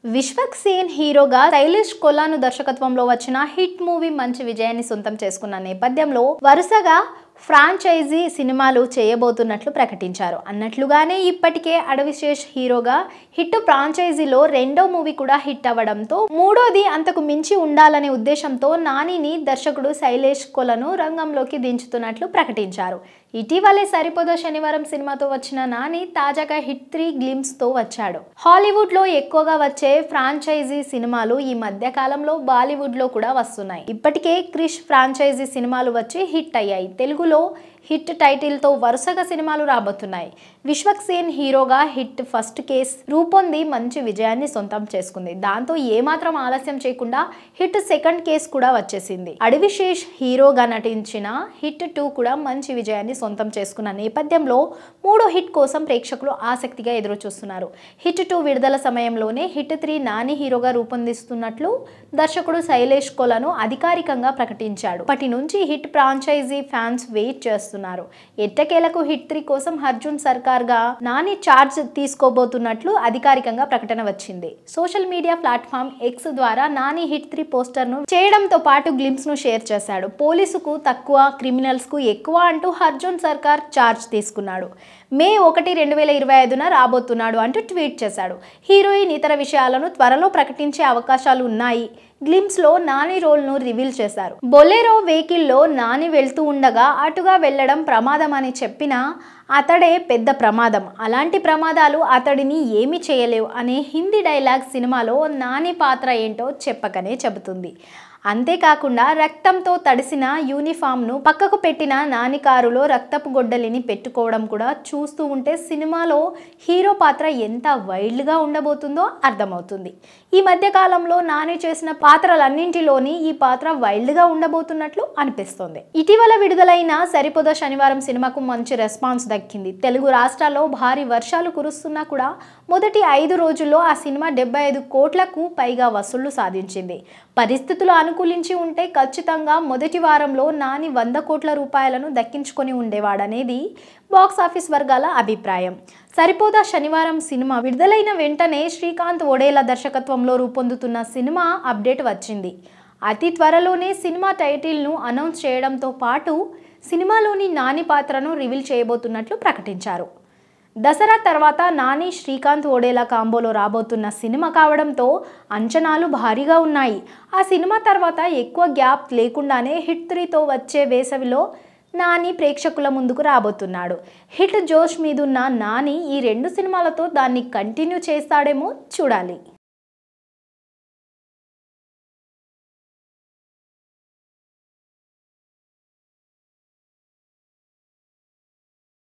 విశ్వక్ సేన్ హీరోగా శైలేష్ కొల్లాను దర్శకత్వంలో వచ్చిన హిట్ మూవీ మంచి విజయాన్ని సొంతం చేసుకున్న నేపథ్యంలో వరుసగా ఫ్రాంచైజీ సినిమాలు చేయబోతున్నట్లు ప్రకటించారు. అన్నట్లుగానే ఇప్పటికే అడవిశేష్ హీరోగా హిట్ ఫ్రాంచైజీలో రెండో మూవీ కూడా హిట్ అవ్వడంతో మూడోది అంతకు మించి ఉండాలనే ఉద్దేశంతో నానిని దర్శకుడు శైలేష్ కొలను రంగంలోకి దించుతున్నట్లు ప్రకటించారు. ఇటీవలే సరిపోదా శనివారం సినిమాతో వచ్చిన నాని తాజాగా హిట్ 3 గ్లిమ్స్ తో వచ్చాడు. హాలీవుడ్ లో ఎక్కువగా వచ్చే ఫ్రాంచైజీ సినిమాలు ఈ మధ్య కాలంలో బాలీవుడ్ లో కూడా వస్తున్నాయి. ఇప్పటికే క్రిష్ ఫ్రాంచైజీ సినిమాలు వచ్చి హిట్ అయ్యాయి. తెలుగులో హిట్ టైటిల్ తో వరుసగా సినిమాలు రాబోతున్నాయి. విశ్వక్ సేన్ హీరోగా హిట్ ఫస్ట్ కేస్ రూపొంది మంచి విజయాన్ని సొంతం చేసుకుంది. దాంతో ఏమాత్రం ఆలస్యం చేయకుండా హిట్ సెకండ్ కేస్ కూడా వచ్చేసింది. అడవిశేష్ హీరోగా నటించిన హిట్ 2 కూడా మంచి విజయాన్ని సొంతం చేసుకున్న నేపథ్యంలో మూడో హిట్ కోసం ప్రేక్షకులు ఆసక్తిగా ఎదురు చూస్తున్నారు. హిట్ 2 విడుదల సమయంలోనే హిట్ 3 నాని హీరోగా రూపొందిస్తున్నట్లు దర్శకుడు శైలేష్ కొలను అధికారికంగా ప్రకటించాడు. అప్పటి నుంచి హిట్ ఫ్రాంచైజీ ఫ్యాన్స్ వెయిట్ చేస్తున్నారు. ఎట్టకేలకు హిట్ 3 కోసం అర్జున్ సర్కార్ గా నాని చార్జ్ తీసుకోబోతున్నట్లు అధికారికంగా ప్రకటన వచ్చింది. సోషల్ మీడియా ప్లాట్ఫామ్ ఎక్స్ ద్వారా నాని హిట్ 3 పోస్టర్ ను చేయడంతో పాటు గ్లిమ్స్ ను షేర్ చేశాడు. పోలీసుకు తక్కువ, క్రిమినల్స్ కు ఎక్కువ అంటూ అర్జున్ సర్కార్ చార్జ్ తీసుకున్నాడు. మే 1, 2025న రాబోతున్నాడు అంటూ ట్వీట్ చేశాడు. హీరోయిన్ ఇతర విషయాలను త్వరలో ప్రకటించే అవకాశాలు ఉన్నాయి. గ్లిమ్స్ లో నాని రోల్ ను రివీల్ చేశారు. బొలెరో వెహికల్ లో నాని వెళ్తూ ఉండగా అటుగా వెళ్లడం ప్రమాదం అని చెప్పినా అతడే పెద్ద ప్రమాదం, అలాంటి ప్రమాదాలు అతడిని ఏమీ చేయలేవు అనే హిందీ డైలాగ్ సినిమాలో నాని పాత్ర ఏంటో చెప్పకనే చెబుతుంది. అంతేకాకుండా రక్తంతో తడిసిన యూనిఫామ్ ను పక్కకు పెట్టిన నాని కారులో రక్తపు గొడ్డలిని పెట్టుకోవడం కూడా చూస్తూ ఉంటే సినిమాలో హీరో పాత్ర ఎంత వైల్డ్ గా ఉండబోతుందో అర్థమవుతుంది. ఈ మధ్య కాలంలో నాని చేసిన పాత్రలన్నింటిలోని ఈ పాత్ర వైల్డ్ గా ఉండబోతున్నట్లు అనిపిస్తోంది. ఇటీవల విడుదలైన సరిపోదా శనివారం సినిమాకు మంచి రెస్పాన్స్ దక్కింది. తెలుగు రాష్ట్రాల్లో భారీ వర్షాలు కురుస్తున్నా కూడా మొదటి 5 రోజుల్లో ఆ సినిమా 75 కోట్లకు పైగా వసూళ్లు సాధించింది. పరిస్థితులు అనుకూలించి ఉంటే ఖచ్చితంగా మొదటి వారంలో నాని 100 కోట్ల రూపాయలను దక్కించుకొని ఉండేవాడనేది బాక్సాఫీస్ వర్గాల అభిప్రాయం. సరిపోదా శనివారం సినిమా విడుదలైన వెంటనే శ్రీకాంత్ ఒడేలా దర్శకత్వంలో రూపొందుతున్న సినిమా అప్డేట్ వచ్చింది. అతి త్వరలోనే సినిమా టైటిల్ ను అనౌన్స్ చేయడంతో పాటు సినిమాలోని నాని పాత్రను రివీల్ చేయబోతున్నట్లు ప్రకటించారు. దసరా తర్వాత నాని శ్రీకాంత్ ఒడేలా కాంబోలో రాబోతున్న సినిమా కావడంతో అంచనాలు భారీగా ఉన్నాయి. ఆ సినిమా తర్వాత ఎక్కువ గ్యాప్ లేకుండానే హిట్ 3తో వచ్చే వేసవిలో నాని ప్రేక్షకుల ముందుకు రాబోతున్నాడు. హిట్ జోష్ మీదున్న నాని ఈ 2 సినిమాలతో దాన్ని కంటిన్యూ చేస్తాడేమో చూడాలి.